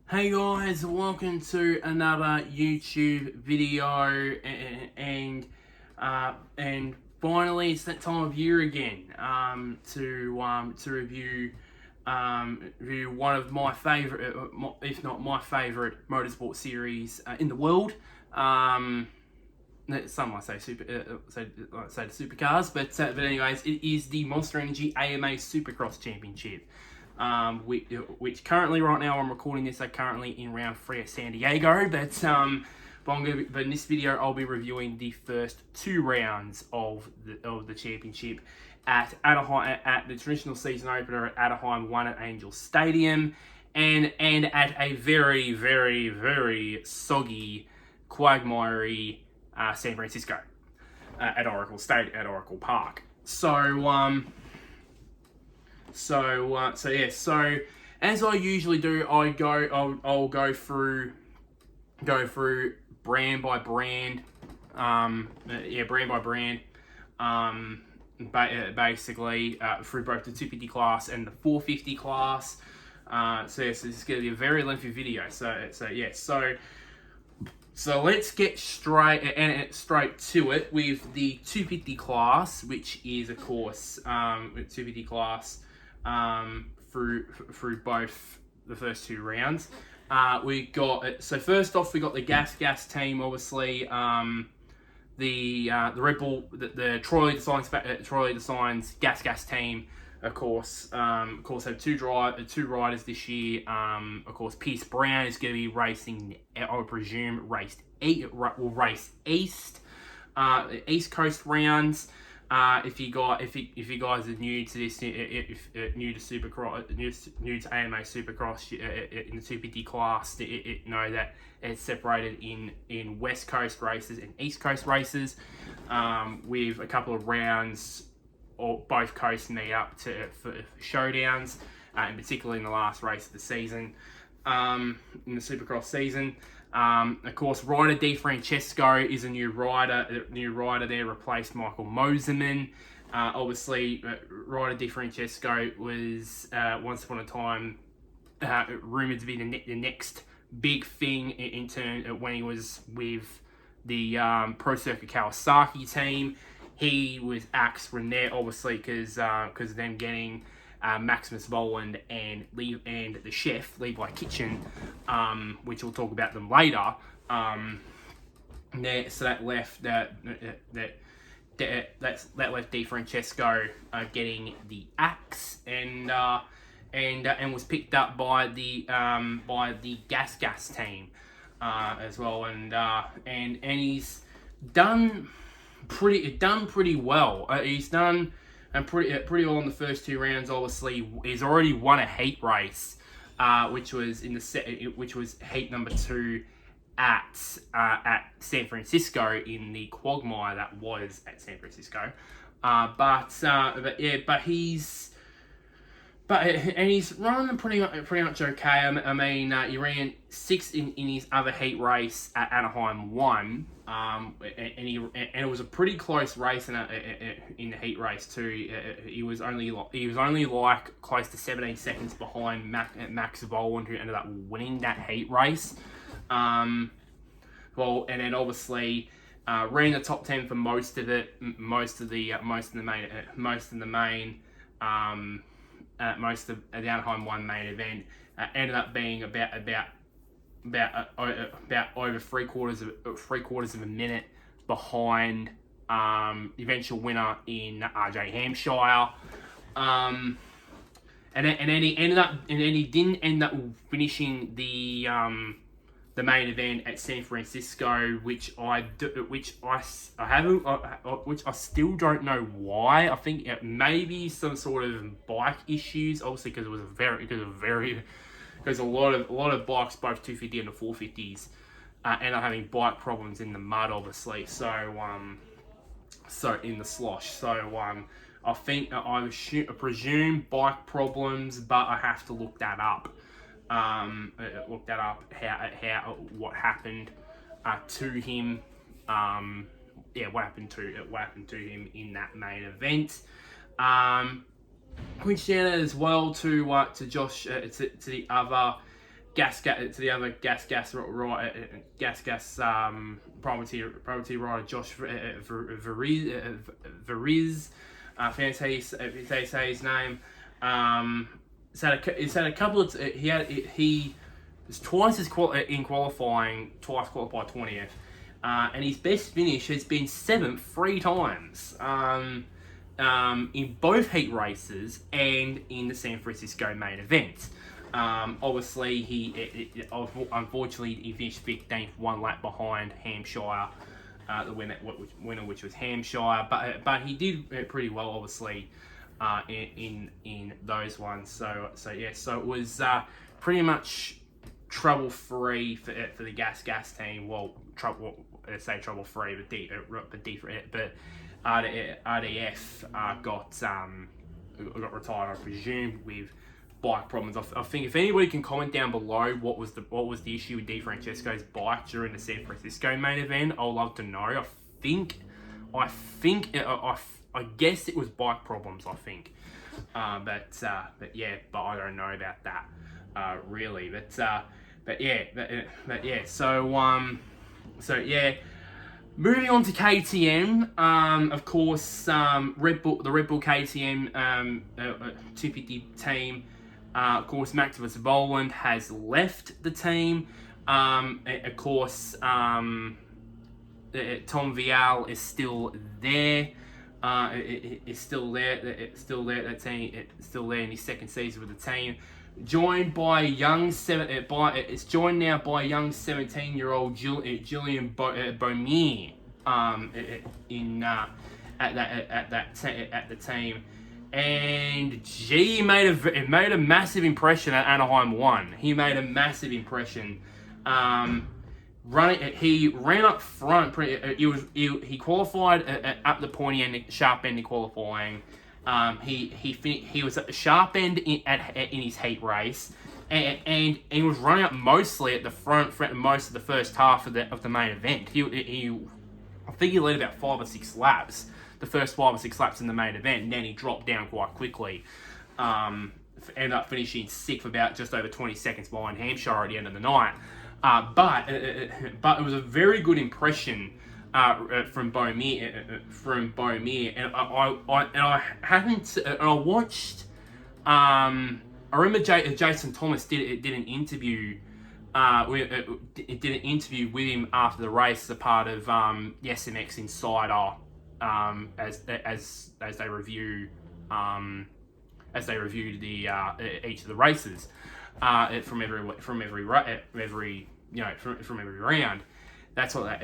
Hey guys, welcome to another YouTube video, and finally it's that time of year again to review one of my favorite, if not my favorite, motorsport series in the world. Some might say say the supercars, but anyways, it is the Monster Energy AMA Supercross Championship. Which currently right now I'm recording this. I'm currently in round 3 of San Diego, but in this video I'll be reviewing the first 2 rounds of the championship at Anaheim, at the traditional season opener at Anaheim I at Angel Stadium, and at a very very very soggy, quagmiry San Francisco at Oracle Park. So as I usually do, I'll go through brand by brand, brand by brand, basically through both the 250 class and the 450 class. So this is going to be a very lengthy video. So let's get straight to it with the 250 class, which is of course 250 class. Through both the first 2 rounds. So first off we got the gas team, obviously. The Red Bull, the Troy Designs gas team, of course have two riders this year. Of course, Pierce Brown is going to be racing, I would presume, race East Coast rounds. If you guys are new to this, new to Supercross, new to AMA Supercross in the 250 class, know that it's separated in West Coast races and East Coast races, with a couple of rounds, or both coasts meet up for showdowns, and particularly in the last race of the season, in the Supercross season. Of course, rider Di Francesco is a new rider there, replaced Michael Moserman. Obviously, rider Di Francesco was once upon a time rumored to be the next big thing in turn when he was with the Pro Circuit Kawasaki team. He was axed from there, obviously, because of them getting Maximus Voland and the chef Levi Kitchen, which we'll talk about them later. So that left left Di Francesco getting the axe, and was picked up by the gas team as well, and he's done pretty well. He's done pretty well in the first 2 rounds. Obviously, he's already won a heat race, which was heat number 2 at San Francisco, in the quagmire that was at San Francisco. He's running pretty much okay. I mean, he ran 6th in his other heat race at Anaheim I, and it was a pretty close race in the heat race too. He was only like close to 17 seconds behind Max Voland, who ended up winning that heat race. And then obviously ran the top 10 for most of the Anaheim I main event. Ended up being about over three quarters of a minute behind the eventual winner in RJ Hampshire. And then he didn't end up finishing the main event at San Francisco, which I still don't know why. I think it may be some sort of bike issues, obviously, because a lot of bikes, both 250 and the 450s, end up having bike problems in the mud, obviously. So in the slosh. I think I presume bike problems, but I have to look that up. What happened to him. What happened to him in that main event. Quick shout out as well to Josh, to the other to the other privateer rider Josh Veriz, fancy say his name. He's had a couple of he was twice in qualifying, twice qualified 20th, and his best finish has been 7th 3 times. In both heat races and in the San Francisco main event. Obviously, unfortunately he finished 15th, 1 lap behind Hampshire, the winner, which was Hampshire. But he did pretty well, obviously, in those ones. So it was pretty much trouble free for the gas team. Well, trouble free, but RDF got retired, I presume, with bike problems. I think if anybody can comment down below what was the issue with Di Francesco's bike during the San Francisco main event, I'd love to know. I guess it was bike problems. I think, but I don't know about that really. But yeah. So yeah. Moving on to KTM, of course, the Red Bull KTM 250 team. Of course, Max Verstappen has left the team. Of course, Tom Vial is still there. It's still there. It's still there. That team. It's still there in his second season with the team. Joined by it's joined now by young 17-year-old Julian Beaumier at the team, and he made a massive impression at Anaheim I. He made a massive impression. He ran up front. He qualified up the pointy end, sharp end in qualifying. He was at the sharp end in his heat race, and he was running up mostly at the front for most of the first half of the main event. I think he led about 5 or 6 laps, the first 5 or 6 laps in the main event, and then he dropped down quite quickly. Ended up finishing 6th, about just over 20 seconds behind Hampshire at the end of the night. But it was a very good impression from Beaumier, and I watched. I remember Jason Thomas did an interview. Did an interview with him after the race as a part of the SMX Insider, as they review the each of the races from every round. That's what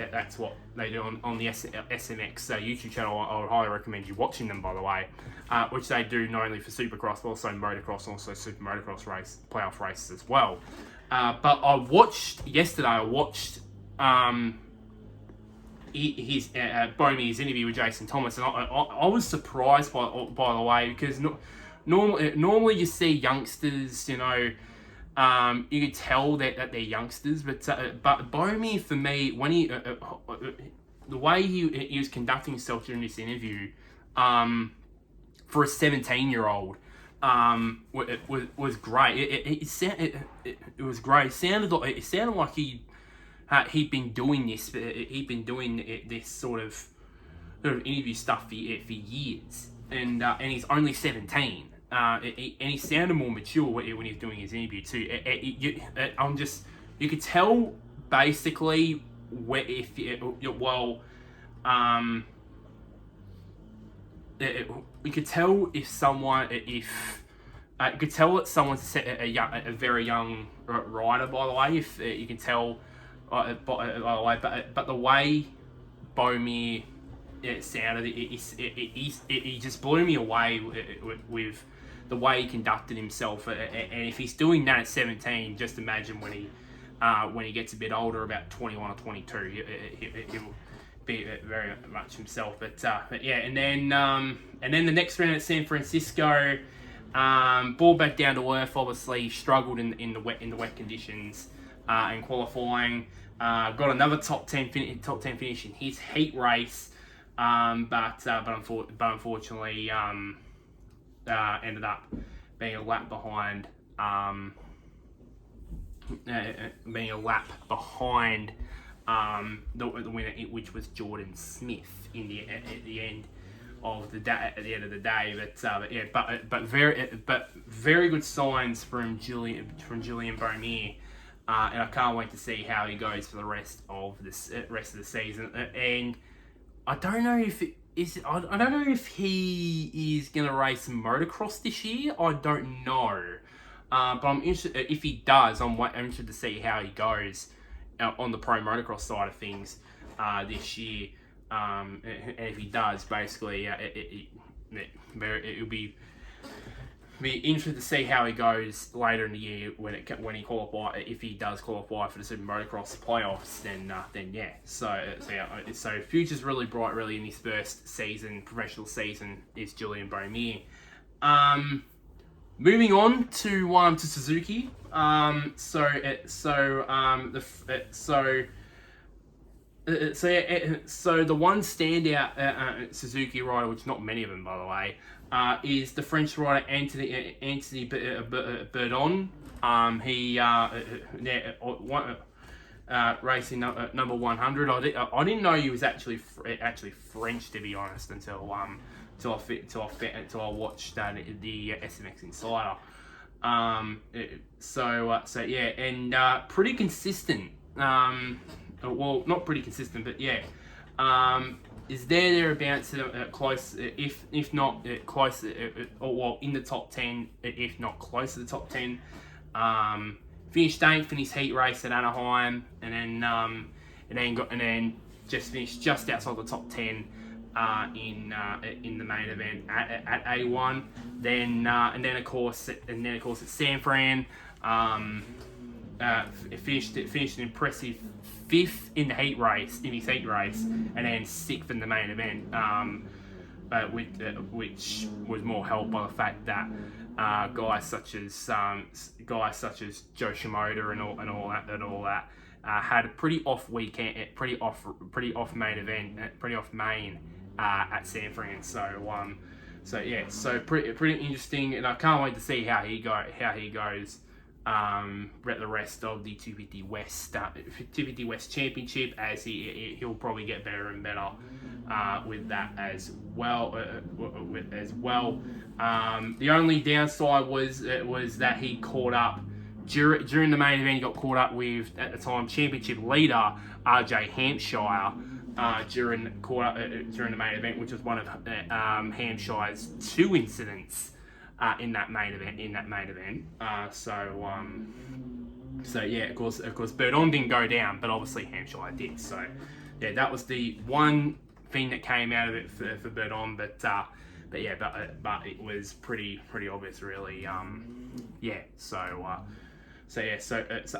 they do on the SMX YouTube channel. I would highly recommend you watching them, by the way, which they do not only for Supercross but also motocross, and also super motocross playoff races as well. But I watched yesterday. His Beaumier's interview with Jason Thomas, and I was surprised by the way, because normally you see youngsters, you could tell that they're youngsters, but Beaumier, for me, when the way he was conducting himself during this interview, for a 17-year-old, was great. It was great. It sounded like he'd been doing this. He'd been doing this sort of interview stuff for years, and he's only 17. And he sounded more mature when he was doing his interview too. You could tell basically you could tell if someone you could tell that someone's a very young rider, by the way. If you can tell by the way, but the way Beaumier it sounded, he just blew me away with the way he conducted himself. And if he's doing that at 17, just imagine when he gets a bit older, about 21 or 22, he'll be very much himself. But yeah, and then the next round at San Francisco, ball back down to earth. Obviously struggled in the wet conditions in qualifying. Got another top 10 finish in his heat race, but unfortunately ended up being a lap behind being a lap behind the winner, which was Jordan Smith at the end of the day. At the end of the day, but very good signs from Julian Beaumier. And I can't wait to see how he goes for the rest of the season. And I don't know if I don't know if he is going to race motocross this year. I don't know, but I'm interested. If he does, I'm interested to see how he goes on the pro motocross side of things this year. And if he does, basically, it'll be interesting to see how he goes later in the year when he qualify. If he does qualify for the Super Motocross playoffs, then yeah. So future's really bright, really, in his first professional season, is Julian Beaumier. Moving on to Suzuki. So the one standout Suzuki rider, which not many of them, by the way, is the French rider Anthony Bourdon. He racing number 100. I didn't know he was actually French, to be honest, until I watched the SMX Insider. And pretty consistent. Well, not pretty consistent, but yeah. Is thereabouts close, if not close, or in the top 10, if not close to the top 10. Finished 8th in his heat race at Anaheim, and then just finished just outside the top 10 in the main event at A1. Then of course at San Fran, finished an impressive 5th in his heat race, and then 6th in the main event, which was more helped by the fact that guys such as Joe Shimoda and all that had a pretty off weekend, pretty off main event, pretty off main at San Fran. So pretty interesting, and I can't wait to see how he goes. The rest of the 250 West Championship, as he'll probably get better and better with that as well. The only downside was that he caught up during the main event. He got caught up with, at the time, championship leader RJ Hampshire during the main event, which was one of Hampshire's 2 incidents in that main event. Of course, Bourdon didn't go down, but obviously Hampshire did. So yeah, that was the one thing that came out of it for Bourdon. But it was pretty obvious, really. So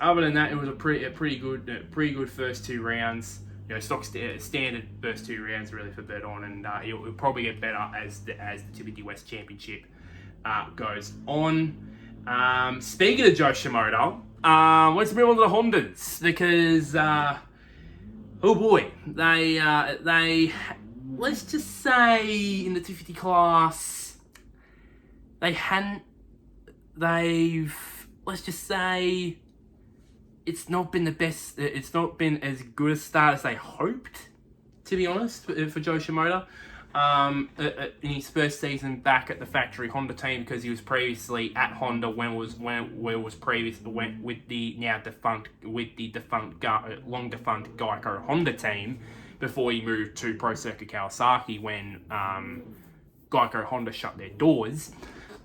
other than that, it was a pretty good first 2 rounds. Standard first 2 rounds really for Bourdon, and he'll probably get better as the 250 West Championship goes on. Speaking of Joe Shimoda, let's move on to the Hondas, because oh boy, they let's just say in the 250 class let's just say it's not been the best. It's not been as good a start as they hoped, to be honest, for Joe Shimoda. In his first season back at the factory Honda team, because he was previously at Honda with the long defunct Geico Honda team, before he moved to Pro Circuit Kawasaki when Geico Honda shut their doors.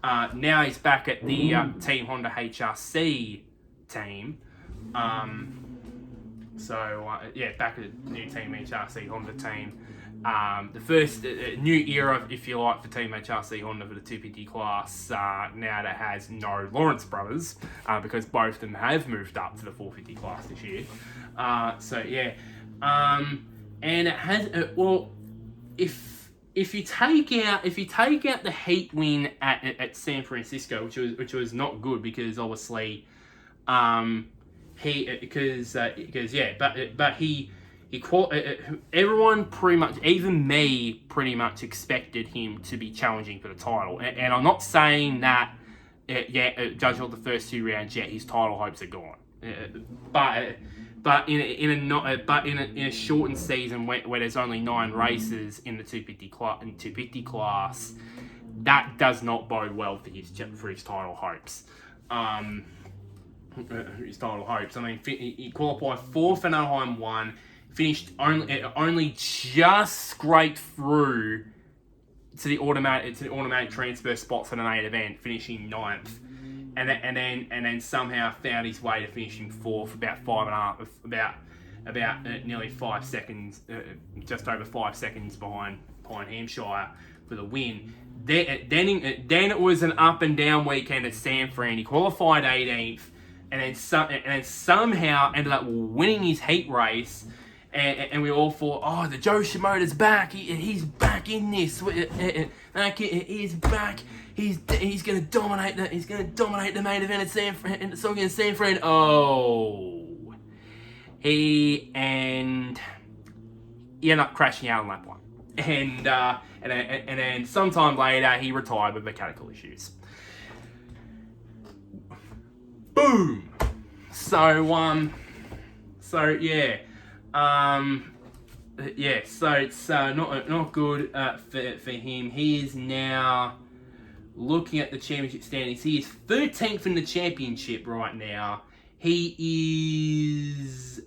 Now he's back at the Team Honda HRC team. Back at the new Team HRC Honda team. The first new era, if you like, for Team HRC Honda for the 250 class, now that has no Lawrence brothers, because both of them have moved up to the 450 class this year. And it has if you take out the heat win at San Francisco, which was not good, because obviously everyone pretty much, even me, pretty much expected him to be challenging for the title. And I'm not saying that, judging on the first 2 rounds, his title hopes are gone. in a shortened season where there's only 9 races in the 250 class, that does not bode well for his title hopes. His title hopes. I mean, he qualified 4th in Anaheim I, finished only just scraped through to the automatic transfer spot for the main event, finishing 9th. And then somehow found his way to finishing 4th, about nearly 5 seconds, just over 5 seconds behind Hampshire for the win. Then it was an up and down weekend at San Fran. He qualified 18th, and then somehow ended up winning his heat race. And we all thought, oh, the Joe Shimoda's back. He's back in this. He's back. He's gonna dominate the main event at San Fran. Oh, he ended up crashing out on lap 1, and then sometime later he retired with mechanical issues. Boom. So yeah. So it's not good for him. He is now looking at the championship standings. He is 13th in the championship right now. He is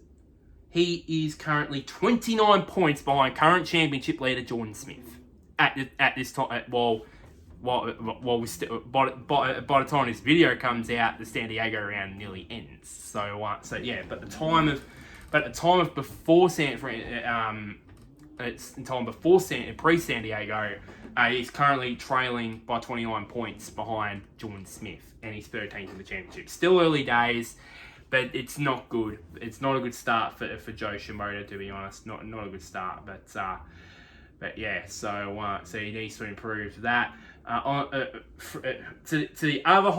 currently 29 points behind current championship leader Jordan Smith at this time. By the time this video comes out, the San Diego round nearly ends. So yeah, but at the time of before San Fran, pre-San Diego, he's currently trailing by 29 points behind Jordan Smith, and he's 13th in the championship. Still early days, but it's not good. It's not a good start for Joe Shimoda, to be honest. Not a good start, but yeah. So he needs to improve that. To the other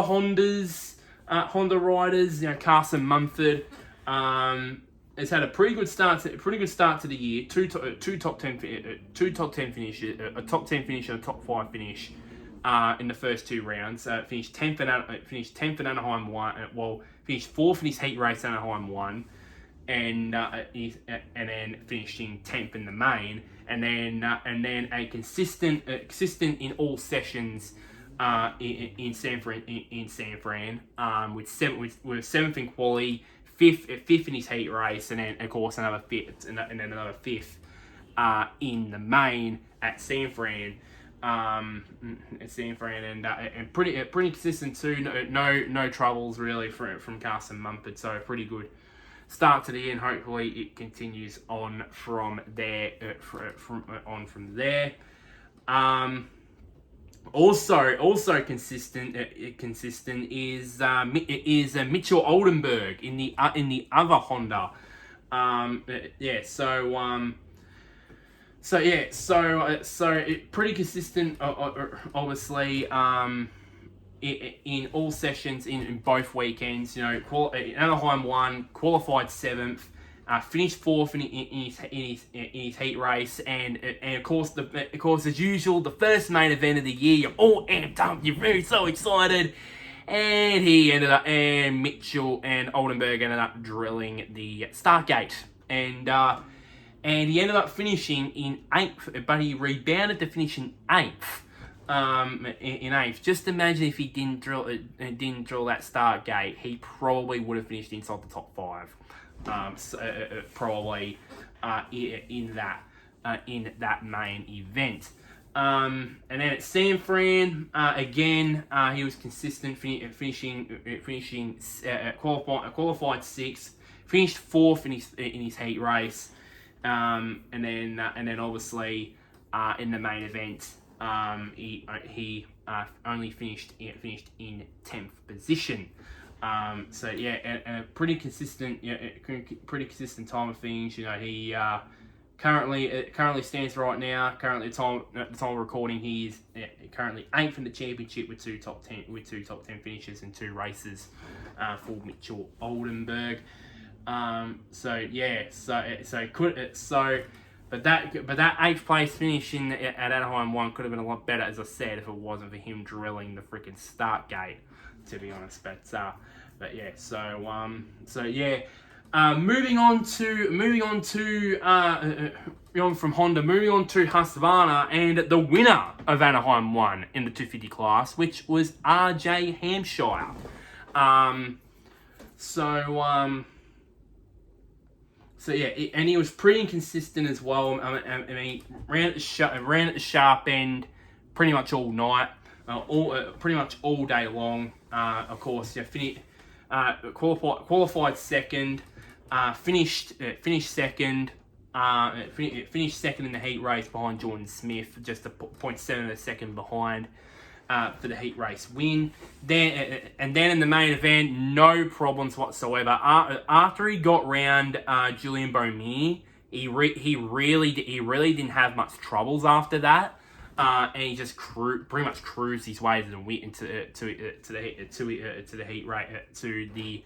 Hondas, Honda riders, Carson Mumford. Has had a pretty good start to the year. Two top 10 finishes, a top 10 finish and a top 5 finish in the first 2 rounds. Finished 10th in Anaheim I. Finished 4th in his heat race Anaheim I, and then finishing 10th in the main, and then a consistent in all sessions in San Fran with 7th in quali. Fifth in his heat race, and then of course another 5th, and then another 5th in the main at San Fran. And pretty consistent too. No troubles really from Carson Mumford. So a pretty good start to the year, and hopefully it continues on from there. From there. Also consistent is Mitchell Oldenburg in the other Honda. Pretty consistent, obviously. In all sessions in both weekends, Anaheim I qualified 7th. Finished 4th in his heat race, and of course as usual, the first main event of the year, you're all amped up, you're very so excited, and Mitchell and Oldenburg ended up drilling the start gate, and he ended up finishing in 8th, but he rebounded to finish in 8th. In 8th. Just imagine if he didn't drill that start gate, he probably would have finished inside the top 5. Probably in that main event. And then at San Fran, again, he was consistent, finishing qualified 6th, finished 4th in his heat race, and then obviously in the main event, he only finished in 10th position. So yeah, and a pretty consistent time of things. He currently stands right now. Currently, at the time of recording, he is currently 8th in the championship with two top 10 finishes and 2 races for Mitchell Oldenburg. But that 8th place finish at Anaheim I could have been a lot better, as I said, if it wasn't for him drilling the freaking start gate, to be honest. But yeah, so yeah. Moving on from Honda, moving on to Husqvarna and the winner of Anaheim I in the 250 class, which was RJ Hampshire. So yeah, and he was pretty inconsistent as well. I mean, ran at the sharp end pretty much all night, pretty much all day long. Of course, yeah, qualified second. Finished second. Finished second in the heat race behind Jordan Smith, just a 0.7 of a second behind for the heat race win. Then in the main event, no problems whatsoever. After he got round Julian Beaumier, he really didn't have much troubles after that. And he just pretty much cruised his way to the heat rate to the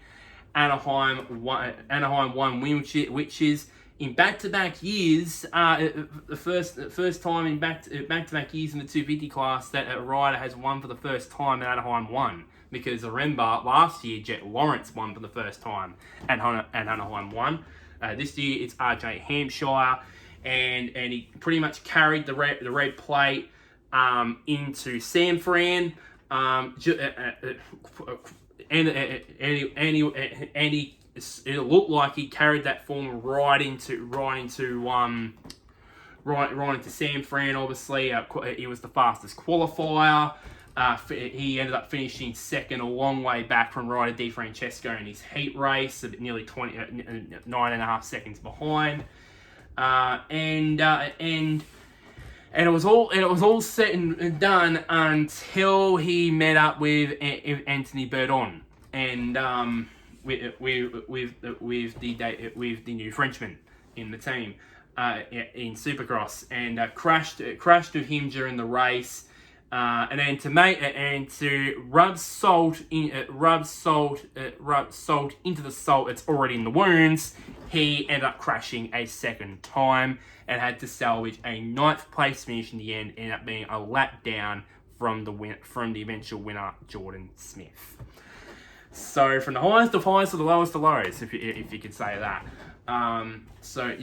Anaheim I win, which is in back-to-back years, the first time in back-to-back years in the 250 class that a rider has won for the first time at Anaheim I. Because remember, last year Jet Lawrence won for the first time at Anaheim I. This year it's RJ Hampshire, and he pretty much carried the red plate into San Fran. It looked like he carried that form right into San Fran. Obviously, he was the fastest qualifier. He ended up finishing second, a long way back from Ryder DiFrancesco in his heat race, nearly 9.5 seconds behind. And it was all said and done until he met up with Anthony Bourdon and with the new Frenchman in the team in Supercross, and crashed with him during the race. And then to rub salt into the salt that's already in the wounds, he ended up crashing a second time and had to salvage a 9th place finish in the end, ended up being a lap down from the eventual winner, Jordan Smith. So from the highest of highs to the lowest of lows, if you could say that. So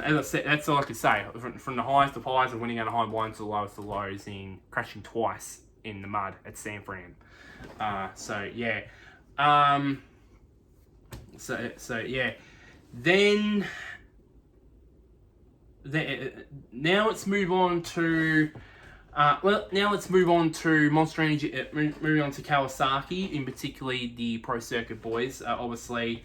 as I said, that's all I could say. From the highest of highs of winning Anaheim I to the lowest of lows in crashing twice in the mud at San Fran. So yeah. Then now let's move on to Monster Energy. Moving on to Kawasaki, in particularly the Pro Circuit boys. Obviously,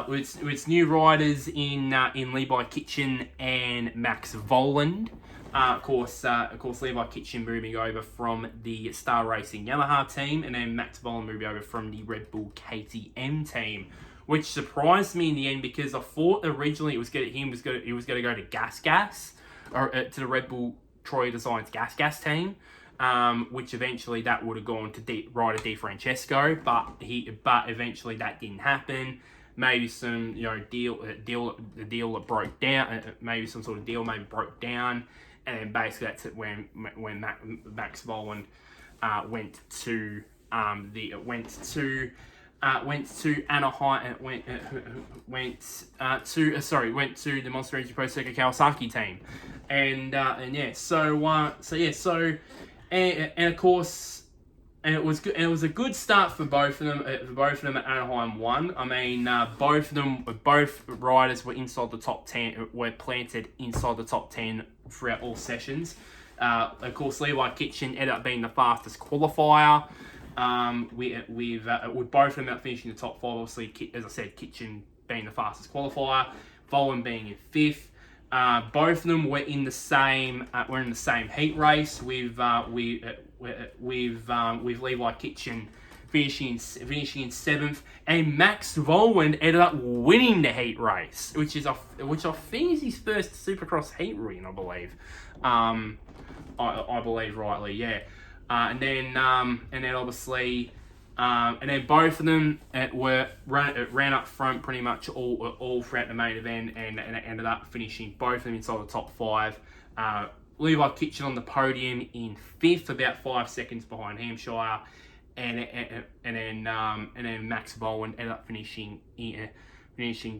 with its new riders in Levi Kitchen and Max Voland. Of course, Levi Kitchen moving over from the Star Racing Yamaha team, and then Max Voland moving over from the Red Bull KTM team, which surprised me in the end because I thought originally he was going to go to Gas, or to the Red Bull Troy Designs Gas team, which eventually that would have gone to Ryder DiFrancesco, but eventually that didn't happen. Maybe some deal that broke down. Maybe some sort of deal maybe broke down, and then basically that's it when Max Voland went to Anaheim, went to the Monster Energy Pro Circuit Kawasaki team, and of course. And it was good. And it was a good start for both of them. At Anaheim I. I mean, both riders were inside the top 10. Were planted inside the top 10 throughout all sessions. Of course, Levi Kitchen ended up being the fastest qualifier. With both of them out finishing the top 5. Obviously, as I said, Kitchen being the fastest qualifier, Volan being in 5th. Both of them were in the same heat race with Levi Kitchen finishing in 7th, and Max Voland ended up winning the heat race, which I think is his first Supercross heat win, I believe. I believe rightly, yeah. And then obviously. And then both of them ran up front pretty much all throughout the main event, and ended up finishing both of them inside the top 5. Levi Kitchen on the podium in 5th, about 5 seconds behind Hampshire, then Max Bowen ended up finishing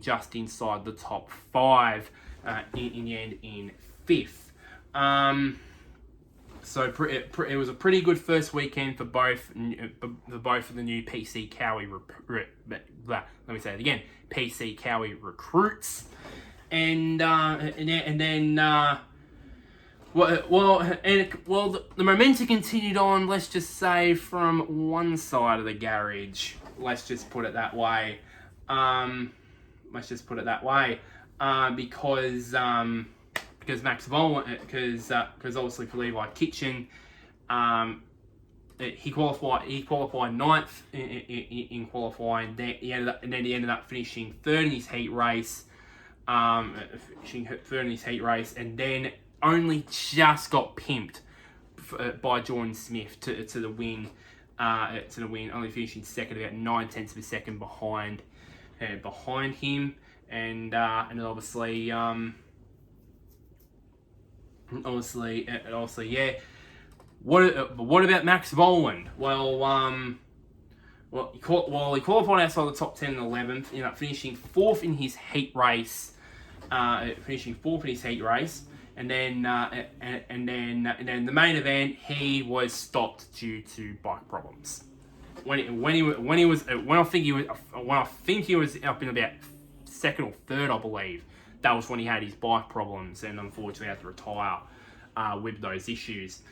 just inside the top 5 in the end in 5th. So it was a pretty good first weekend for both of the new PC Cowie PC Cowie recruits, and then the momentum continued on. Let's just say from one side of the garage. Let's just put it that way. Because Max Vol, because obviously for Levi Kitchen, he qualified 9th in qualifying. He ended up finishing 3rd in his heat race, and then only just got pimped by Jordan Smith to the win. Only finishing 2nd, about 9/10 of a second behind him, and obviously, yeah. What about Max Voland? He qualified outside the top 10 and 11th, ended up finishing 4th in his heat race. And then the main event, he was stopped due to bike problems. When I think he was up in about 2nd or 3rd, I believe. That was when he had his bike problems, and unfortunately had to retire with those issues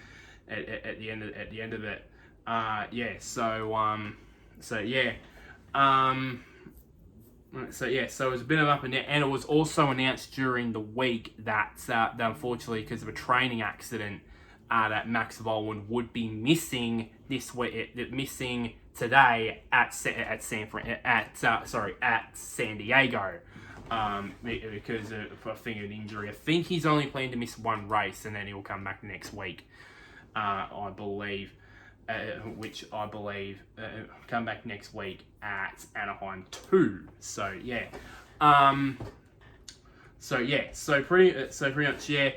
at the end of it. So it was a bit of up and down, and it was also announced during the week that unfortunately, because of a training accident, that Max Voland would be missing this week, missing today at San Diego, because of a finger injury. I think he's only planning to miss one race, and then he'll come back next week, I believe. Come back next week at Anaheim I. So pretty much, yeah.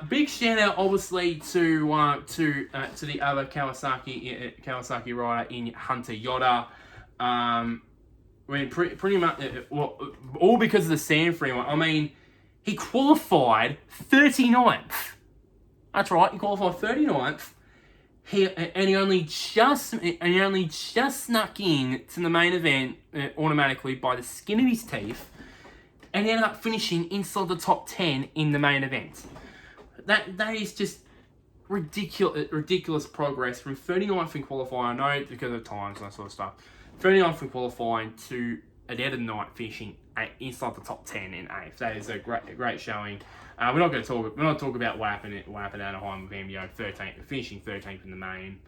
Big shout out, obviously, to the other Kawasaki rider in Hunter Yoda. Pretty much, all because of the San Fran one. I mean, he qualified 39th. That's right, he qualified 39th. He only just snuck in to the main event automatically by the skin of his teeth, and he ended up finishing inside the top 10 in the main event. That is just ridiculous progress from 39th in qualifying. I know because of times and that sort of stuff. 39th in qualifying to at the end of the night finishing inside the top 10 in 8th. That is a great showing. We're not talk about what happened at Anaheim with him, 13th, finishing 13th in the main.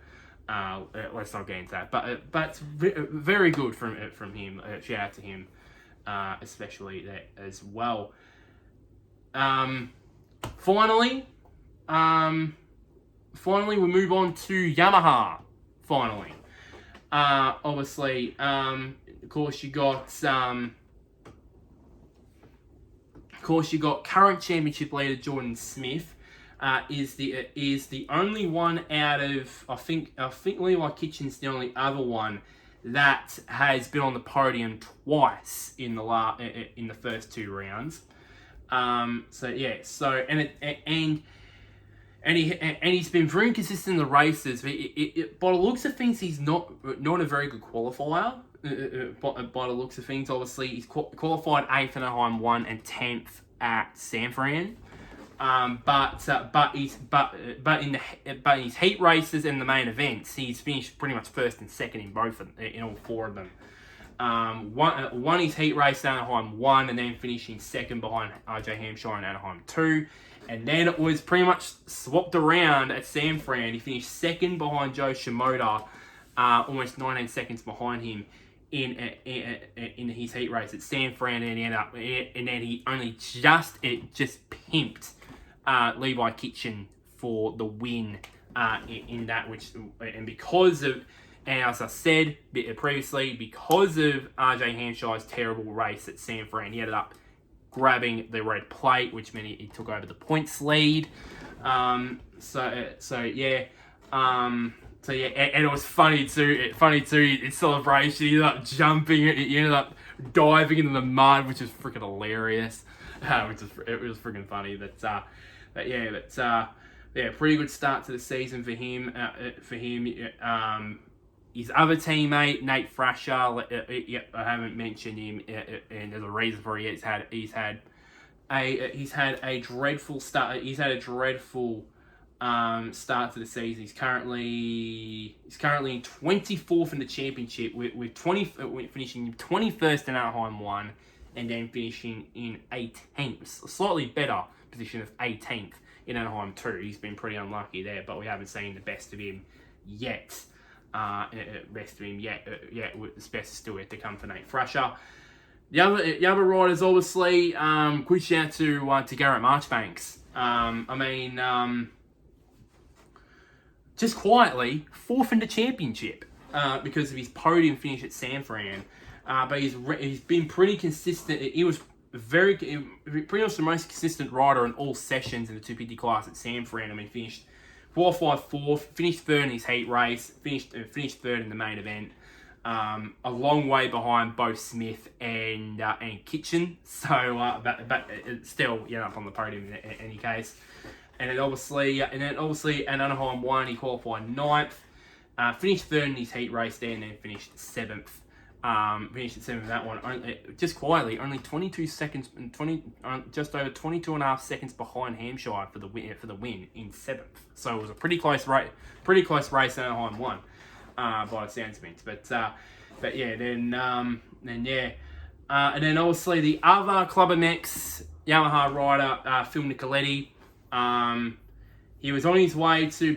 Let's not get into that. But it's very good from him. Shout out to him, especially that as well. Finally, we move on to Yamaha. Finally, obviously, of course you got current championship leader Jordan Smith, is the only one out of I think Levi Kitchen's the only other one that has been on the podium twice in the first 2 rounds. He's been very inconsistent in the races. By the looks of things, he's not a very good qualifier. By the looks of things, obviously he's qualified 8th in Anaheim I and 10th at San Fran. But in his heat races and the main events, he's finished pretty much 1st and 2nd in all 4 of them. Won his heat race at Anaheim I, and then finishing 2nd behind RJ Hampshire in Anaheim II. And then it was pretty much swapped around at San Fran. He finished 2nd behind Joe Shimoda, almost 19 seconds behind him in his heat race at San Fran, and then he only just pimped Levi Kitchen for the win in that, and as I said previously, because of RJ Hampshire's terrible race at San Fran, he ended up grabbing the red plate, which meant he took over the points lead. So yeah, and it was funny too. In celebration, he ended up jumping. He ended up diving into the mud, which is freaking hilarious. It was freaking funny. Yeah, pretty good start to the season for him. His other teammate Nate Thrasher, I haven't mentioned him, and there's a reason for it. He's had a dreadful start. He's had a dreadful start to the season. He's currently 24th in the championship with finishing 21st in Anaheim I, and then finishing in 18th, a slightly better position of 18th in Anaheim II. He's been pretty unlucky there, but we haven't seen the best of him yet. The best is still yet to come for Nate Thrasher. The other riders, obviously, good shout to Garrett Marchbanks. Just quietly, 4th in the championship because of his podium finish at San Fran. But he's been pretty consistent. He was pretty much the most consistent rider in all sessions in the 250 class at San Fran. Finished qualified 4th, finished 3rd in his heat race, finished 3rd in the main event. A long way behind both Smith and Kitchen. So, but still, up on the podium in any case. And then obviously at Anaheim I, he qualified 9th, finished 3rd in his heat race there, and then finished 7th. Finished at 7th that one. Just quietly, only 22 seconds, just over 22 and a half seconds behind Hampshire for the win in 7th. So it was a pretty close race at Anaheim I, by the sounds of it. But yeah, and then obviously the other Club MX Yamaha rider, Phil Nicoletti. He was on his way to a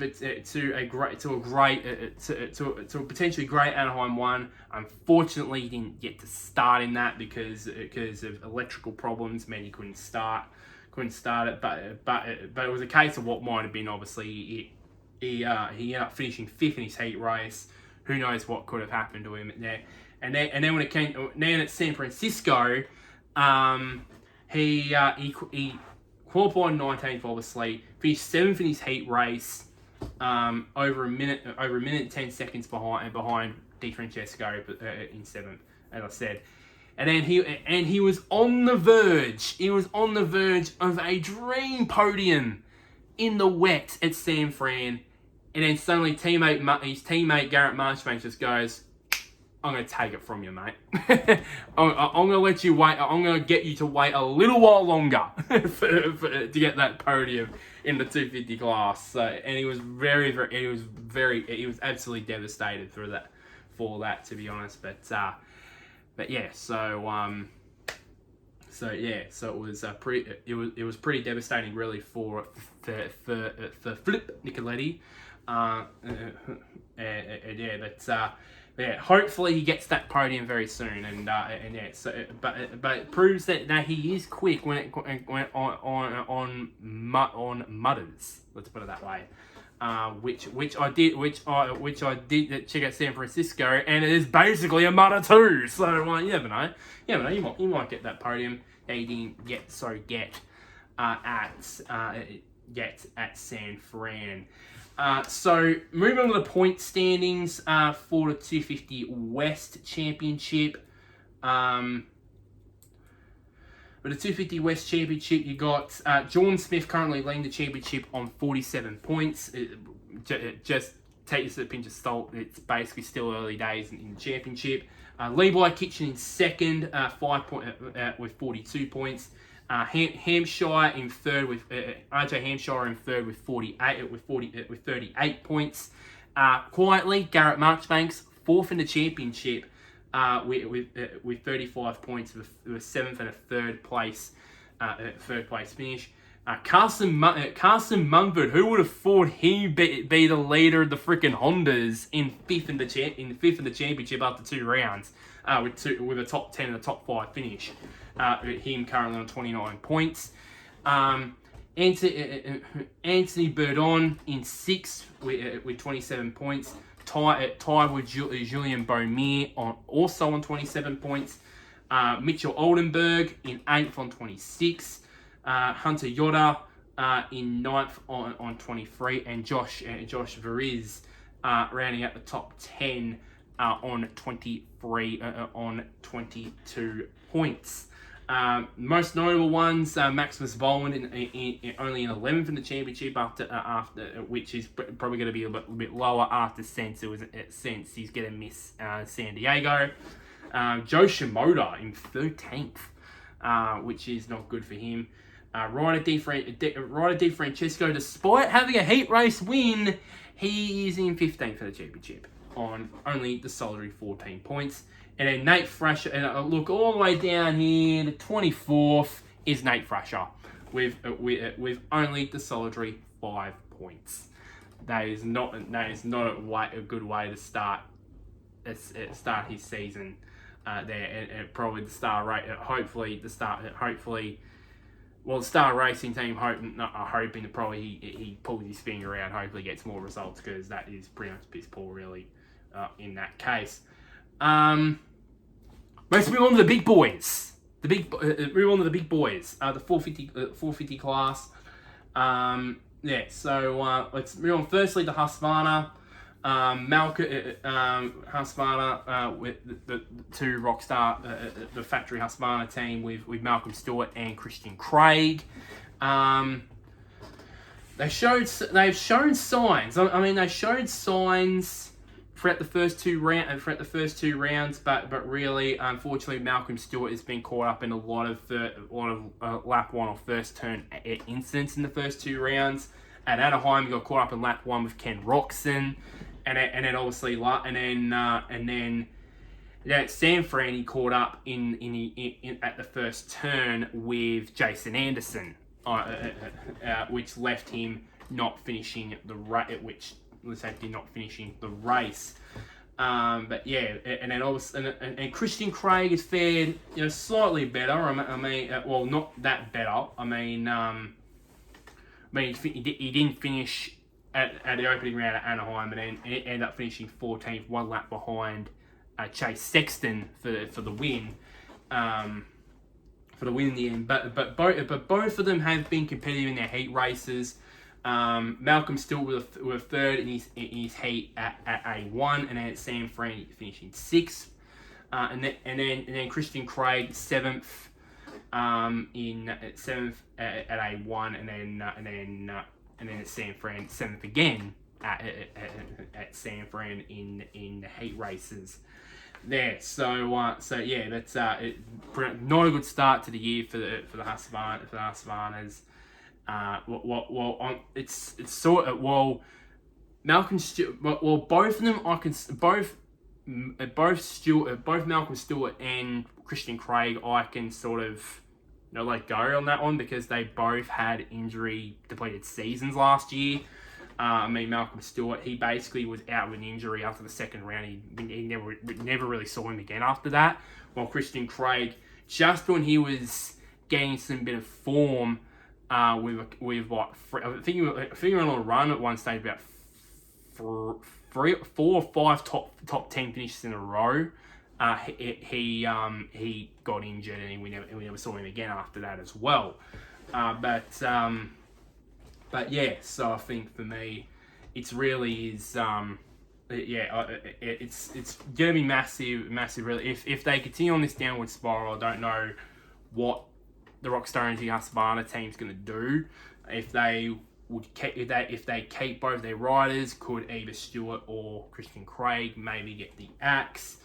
potentially great Anaheim I. Unfortunately, he didn't get to start in that because of electrical problems. Meant he couldn't start it. But it was a case of what might have been. Obviously, he ended up finishing 5th in his heat race. Who knows what could have happened to him there? And then when it came at San Francisco, he qualified 19th, obviously. Finished 7th in his heat race, over a minute and 10 seconds behind Di Francesco in 7th, as I said. And then he was on the verge. He was on the verge of a dream podium in the wet at San Fran. And then suddenly his teammate Garrett Marchbanks just goes, I'm going to take it from you, mate. I'm going to let you wait. I'm going to get you to wait a little while longer to get that podium in the 250 class. So, and he was he was absolutely devastated for that, to be honest. But yeah, so it was pretty devastating, really, for Flip Nicoletti. Hopefully he gets that podium very soon, but it proves that he is quick when on mudders. Let's put it that way. Which I did check out San Francisco, and it is basically a mudder too. So you never know. You might get that podium that he didn't get at San Fran. So moving on to the point standings for the 250 West Championship. With the 250 West Championship, you got Jordan Smith currently leading the championship on 47 points. Just take this with a pinch of salt. It's basically still early days in the championship. Levi Kitchen in second, with 42 points. Hampshire in third with RJ Hampshire in third with 38 points. Quietly, Garrett Marchbanks 4th in the championship with 35 points, with 7th and a third place finish. Carson Mumford, who would have thought he'd be the leader of the freaking Hondas in 5th in the championship after 2 rounds, with a top 10 and a top 5 finish. Him currently on 29 points. Anthony Bourdon in 6th with 27 points. Tied with Julien Beaumier also on 27 points. Mitchell Oldenburg in 8th on 26. Hunter Yoder in 9th on 23, and Josh Veriz rounding out the top 10 on 22 points. Most notable ones, Maximus Boland only in 11th in the championship after which is probably going to be a bit lower after since he's going to miss San Diego. Joe Shimoda in 13th, which is not good for him. Ryder Di Francesco, despite having a heat race win, he is in 15th for the championship on only the solitary 14 points. And then Nate Thrasher, and look all the way down here, the 24th is Nate Thrasher with only the solitary 5 points. That is not a good way to start his season there, and probably the star rate. The Star Racing team hoping that probably he pulls his finger out, hopefully gets more results, because that is pretty much piss poor really in that case. Let's move on to the big boys. The 450 class. So let's move on. Firstly, the Husqvarna. Husqvarna with the two Rockstar, the factory Husqvarna team with Malcolm Stewart and Christian Craig. They've shown signs. They showed signs throughout the first two rounds, but really, unfortunately, Malcolm Stewart has been caught up in a lot of lap one or first turn incidents in the first two rounds. At Anaheim, he got caught up in lap one with Ken Roxon, and then obviously, at San Fran, he caught up in at the first turn with Jason Anderson, which left him not finishing the race. But yeah, and then obviously, and Christian Craig has fared slightly better. Well, not that better. He didn't finish at the opening round at Anaheim, and then ended up finishing 14th, one lap behind Chase Sexton for the win. For the win in the end, but both of them have been competitive in their heat races. Malcolm still with a third in his heat at A1, and then at San Fran finishing 6th, and then Christian Craig 7th at A1, and then at San Fran 7th again at San Fran in the heat races there. So yeah, that's not a good start to the year for the Husqvarnas. Malcolm Stewart. Well, both of them both Malcolm Stewart and Christian Craig, I can sort of let go on that one, because they both had injury depleted seasons last year. Malcolm Stewart, he basically was out with an injury after the second round. He never really saw him again after that. While Christian Craig, just when he was getting some bit of form, with what I think he went on a run at one stage about 4 or 5 top 10 finishes in a row. He got injured, and we never saw him again after that as well. But yeah, so I think for me, it's really is it's gonna be massive really. If they continue on this downward spiral, I don't know what the Rockstar and Husqvarna team's going to do. If they keep both their riders, could either Stewart or Christian Craig maybe get the axe,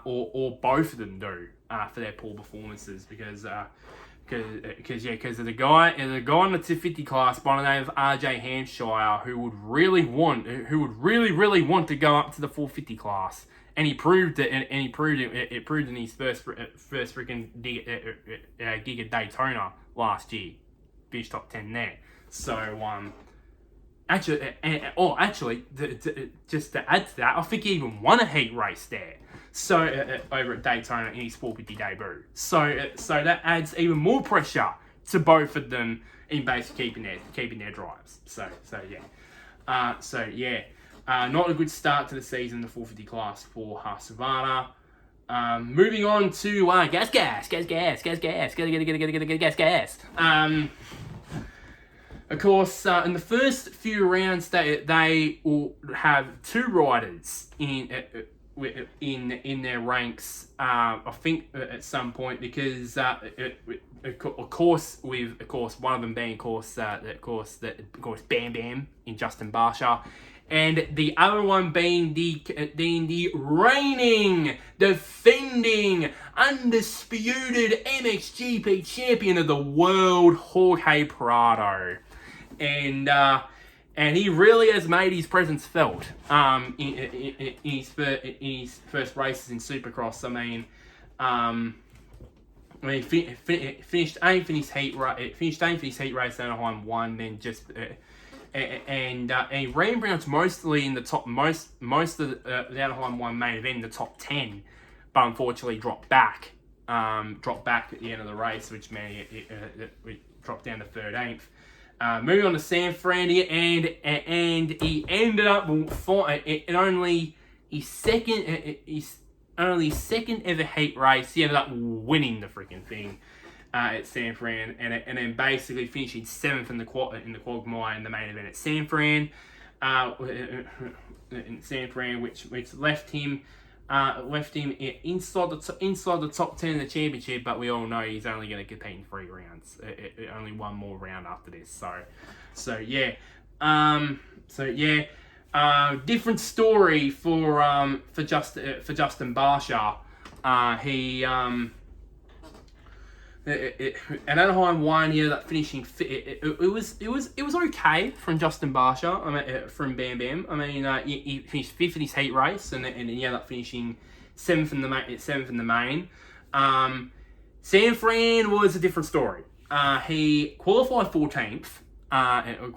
or both of them do for their poor performances, because of the guy in the 250 class by the name of RJ Hampshire, who would really want to go up to the 450 class. And he proved it, and he proved in his first freaking gig at Daytona last year. Finished top 10 there. So just to add to that, I think he even won a heat race there. So over at Daytona in his 450 debut. So that adds even more pressure to both of them in basically keeping their drives. So yeah. Not a good start to the season, the 450 class for Husqvarna. Moving on to gas. Of course, in the first few rounds, they will have two riders in their ranks. I think at some point, because of course one of them being of course Bam Bam in Justin Barsha, and the other one being the reigning, defending, undisputed MXGP champion of the world, Jorge Prado. And he really has made his presence felt in his first races in Supercross. Finished eighth in his heat race Anaheim I, then just and he ran rounds mostly in the top most of the Anaheim I main event in the top 10, but unfortunately dropped back at the end of the race, which meant it dropped down to 13th. Moving on to San Fran, and he ended up only his second ever heat race. He ended up winning the freaking thing at San Fran, and then basically finishing 7th in the quagmire in the main event at San Fran. Which left him inside the top 10 in the championship, but we all know he's only going to compete in 3 rounds. Only one more round after this. So yeah. Different story for Justin Barsha. At Anaheim I, he ended up finishing. It was okay from Justin Barsha. From Bam Bam. He finished 5th in his heat race, and he ended up finishing 7th in the main. San Fran was a different story. He qualified 14th. In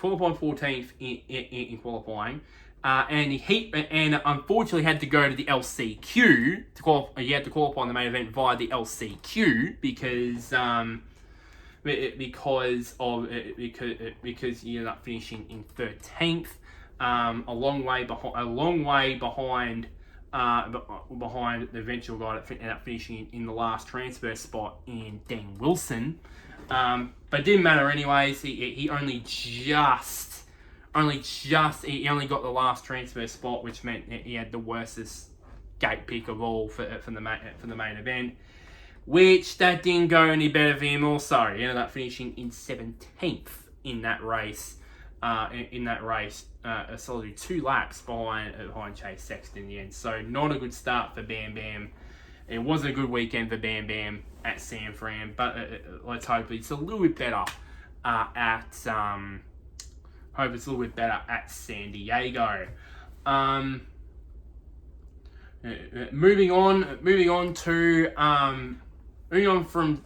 qualifying. And unfortunately had to go to the LCQ to qualify. He had to qualify in the main event via the LCQ because he ended up finishing in 13th, a long way behind the eventual guy that ended up finishing in the last transfer spot in Dan Wilson. But it didn't matter anyways. He only got the last transfer spot, which meant he had the worstest gate pick of all for the main event, which that didn't go any better for him. Also, he ended up finishing in 17th in that race. A solid 2 laps behind Chase Sexton in the end. So not a good start for Bam Bam. It wasn't a good weekend for Bam Bam at San Fran, but let's hope it's a little bit better at San Diego. Moving on from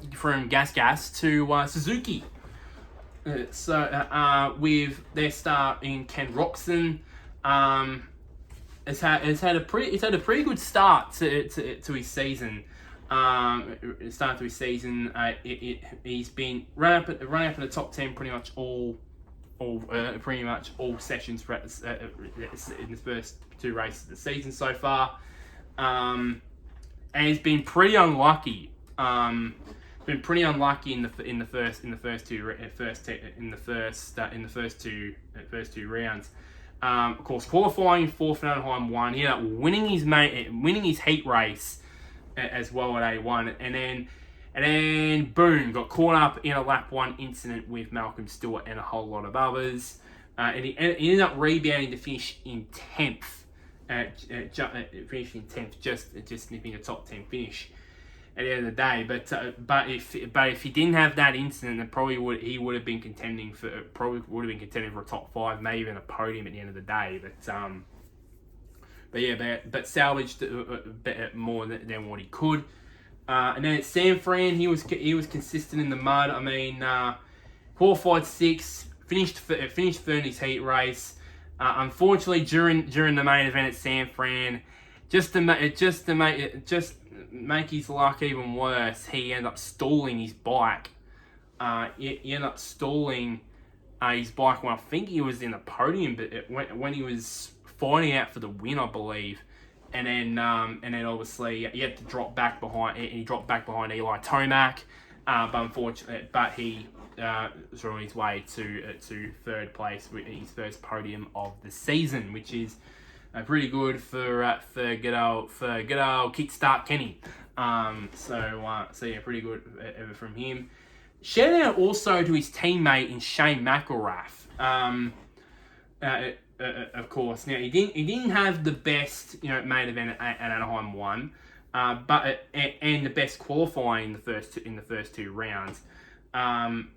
Gas to Suzuki. With their start in Ken Roczen, it's had a pretty good start to his season. He's been running up in the top 10 pretty much all sessions in the first 2 races of the season so far, and he's been pretty unlucky. In the first two rounds. Of course, qualifying 4th in Anaheim I, he ended up winning his heat race as well at A1, and then boom, got caught up in a lap 1 incident with Malcolm Stewart and a whole lot of others, and he ended up rebounding to finish in 10th, just sniffing a top 10 finish at the end of the day. But if he didn't have that incident, then he would have been contending for a top 5, maybe even a podium at the end of the day. But salvaged more than what he could. And then at San Fran, he was consistent in the mud. Qualified 6th, finished 3rd in his heat race. Unfortunately, during the main event at San Fran, just to make his luck even worse, he ended up stalling his bike. He ended up stalling his bike when I think he was in the podium, but when he was fighting out for the win, I believe. And then obviously he had to drop back behind. He dropped back behind Eli Tomac, but he through his way to third place with his first podium of the season, which is pretty good for good old Kickstart Kenny. So yeah, pretty good from him. Shout out also to his teammate in Shane McElrath. Of course, now he didn't have the best main event at Anaheim I, and the best qualifying in the first two rounds, and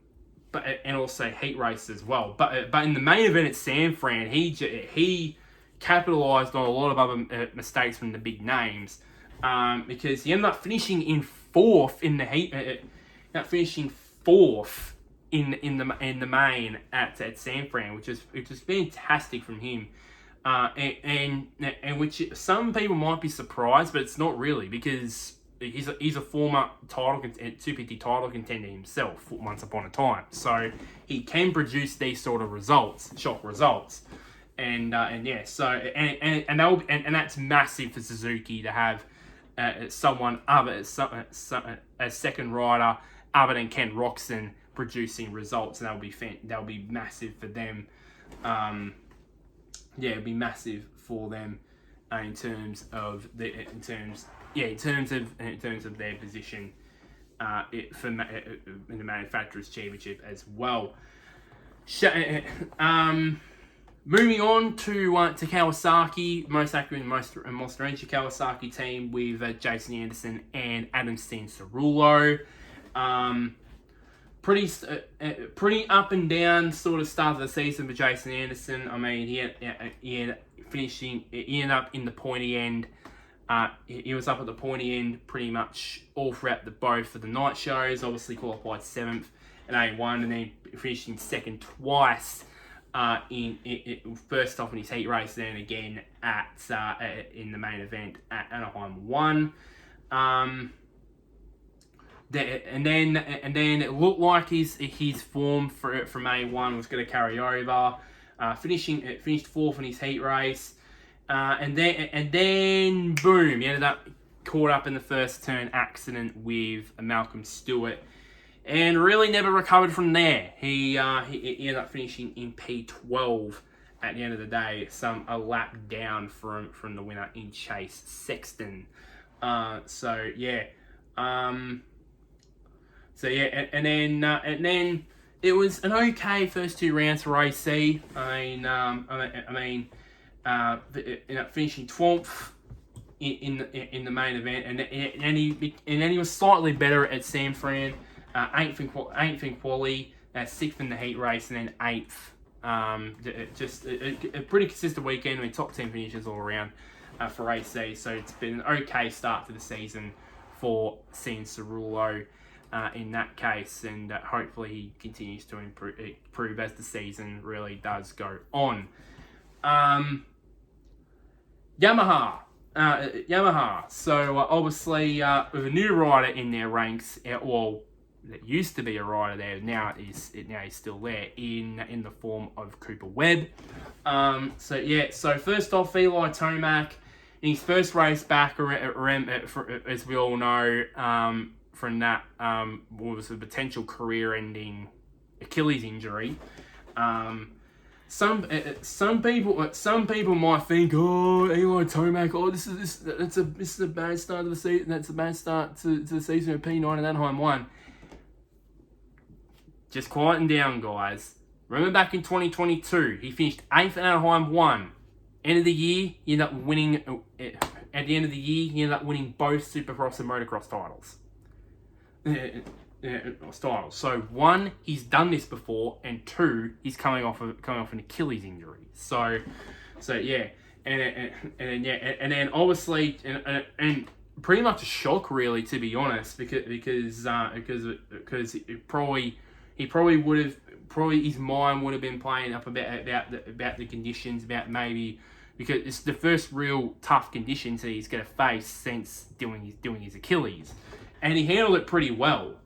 also heat race as well. But in the main event at San Fran, he capitalized on a lot of other mistakes from the big names, because he ended up finishing in fourth in the heat, finishing fourth in the main at San Fran, which is fantastic from him, and which some people might be surprised, but it's not really, because he's a former 250 title contender himself once upon a time, so he can produce these sort of shock results, and yeah, so and that's massive for Suzuki to have someone other a second rider other than Ken Roczen producing results, and that'll be massive for them. It'll be massive for them in terms of their position in the manufacturers championship as well. Moving on to Kawasaki, most accurate and most strange Kawasaki team with Jason Anderson and Adam Cianciarulo. Pretty up and down sort of start of the season for Jason Anderson. I mean, he ended up in the pointy end. He was up at the pointy end pretty much all throughout both of the night shows. Obviously qualified 7th at A1, and then finishing second twice in first off in his heat race, then again in the main event at Anaheim I. And then it looked like his form from A1 was going to carry over. Finished fourth in his heat race, and then boom, he ended up caught up in the first turn accident with Malcolm Stewart, and really never recovered from there. He ended up finishing in P12 at the end of the day, a lap down from the winner in Chase Sexton. And then it was an okay first two rounds for AC. Finishing 12th in the main event, and he was slightly better at San Fran, 8th in quali, 6th in the heat race, and then 8th. Just a pretty consistent weekend. I mean, top 10 finishes all around for AC. So it's been an okay start to the season for Cianciarulo. In that case, and hopefully he continues to improve as the season really does go on. Yamaha. So obviously with a new rider in their ranks, that used to be a rider there, now he's still there in the form of Cooper Webb. So first off, Eli Tomac in his first race back, as we all know. From that was a potential career-ending Achilles injury. Some people might think, Eli Tomac, this is a bad start to the season. That's a bad start to the season of P9 and Anaheim 1. Just quieten down, guys. Remember back in 2022, he finished 8th at Anaheim 1. End of the year, he ended up winning. At the end of the year, he ended up winning both Supercross and Motocross titles. So 1, he's done this before, and 2, he's coming off an Achilles injury. So yeah, and then obviously and pretty much a shock, really, to be honest, because he probably would have his mind would have been playing up about the conditions, about maybe. Because it's the first real tough conditions that he's going to face since doing his Achilles. And he handled it pretty well.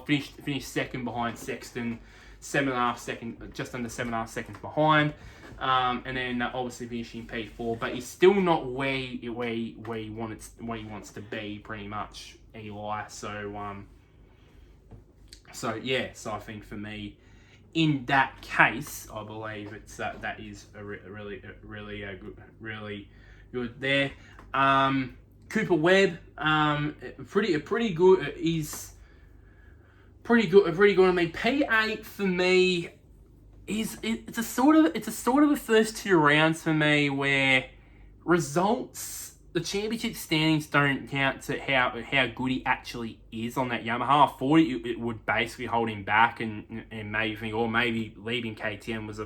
Finished second behind Sexton, 7.5 seconds, just under 7.5 seconds behind. And then obviously finishing P4, but he's still not where he wants to be, pretty much, Eli. So So yeah, so I think for me, in that case, I believe it's that is really good there. Cooper Webb, pretty good. Is pretty good. I mean, P8 for me it's a sort of a first two rounds for me where results. The championship standings don't count to how good he actually is on that Yamaha. I thought it would basically hold him back and maybe think, or maybe leaving KTM was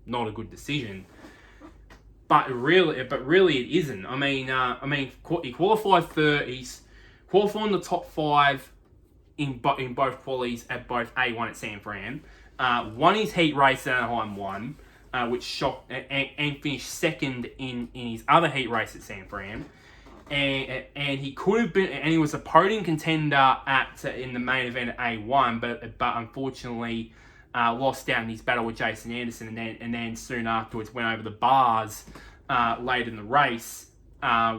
not a good decision. But really it isn't. I mean, he qualified third. He's qualified in the top five in both qualies at both A1 at San Fran. Won his heat race at Anaheim I, which shocked and finished second in his other heat race at San Fran. And he could have been, and he was a podium contender in the main event at A1, but unfortunately lost out in his battle with Jason Anderson, and then soon afterwards went over the bars late in the race,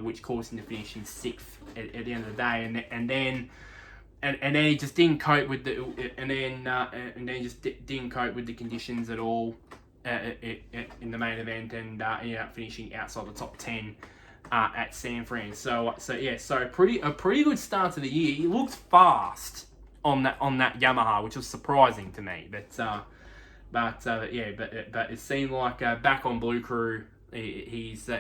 which caused him to finish in sixth at the end of the day, and then he just didn't cope with didn't cope with the conditions at all in the main event, and ended up finishing outside the top 10 at San Fran. So a pretty good start to the year. He looked fast on that Yamaha, which was surprising to me. But it seemed like back on Blue Crew, he just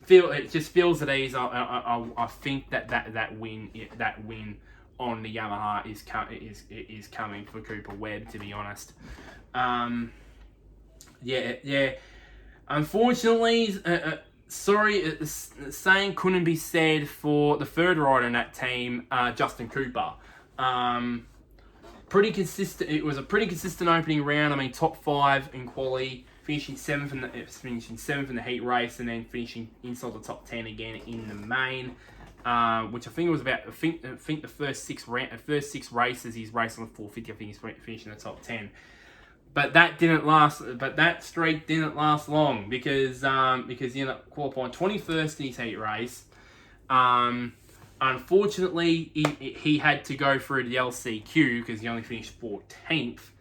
feels at ease. I think that win on the Yamaha is coming for Cooper Webb, to be honest. Unfortunately, same couldn't be said for the third rider in that team, Justin Cooper. Pretty consistent. It was a pretty consistent opening round. I mean, top 5 in quali, finishing seventh in the heat race, and then finishing inside the top 10 again in the main. Which I think was about. I think the first six races he's raced on the 450. I think he's finishing the top 10. But that didn't last. But that streak didn't last long because he ended up qualifying 21st in his heat race. Unfortunately, he had to go through the LCQ because he only finished 14th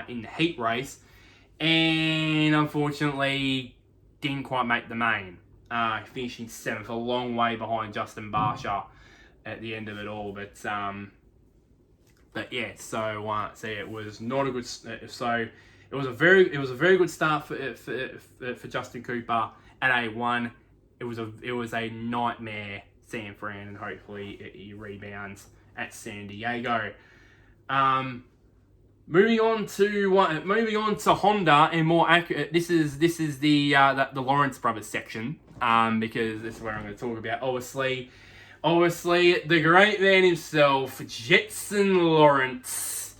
in the heat race, and unfortunately didn't quite make the main. Finishing 7th, a long way behind Justin Barsha at the end of it all. But yeah, so it was not a good. So it was a very good start for Justin Cooper at A1. It was a nightmare San Fran, and hopefully he rebounds at San Diego. Moving on to Honda, and more accurate. This is the Lawrence brothers section. Because this is where I'm going to talk about obviously the great man himself, Jetson Lawrence,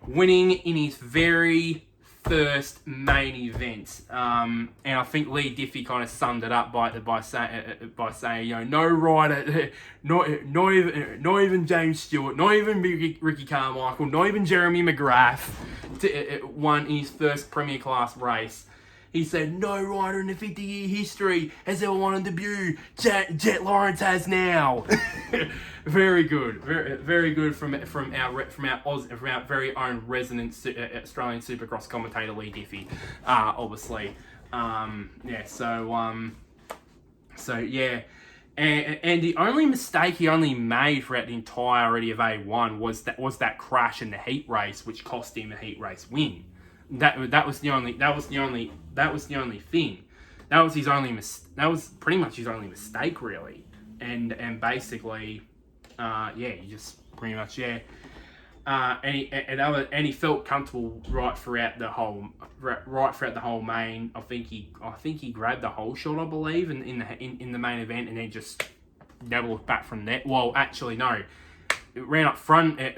winning in his very first main event. And I think Lee Diffie kind of summed it up by saying, no rider, not even James Stewart, not even Ricky Carmichael, not even Jeremy McGrath won in his first Premier Class race. He said, no rider in the 50-year history has ever won a debut. Jet Lawrence has now. Very good, very good from our very own resident Australian Supercross commentator Lee Diffie, obviously. And the only mistake he only made throughout the entirety of A1 was that crash in the heat race, which cost him a heat race win. That was the only thing. That was pretty much his only mistake, really. And basically, you just pretty much and he felt comfortable right throughout the whole main. I think he grabbed the whole shot, I believe, in the main event, and then just never looked back from there. Well, actually, no. It ran up front. I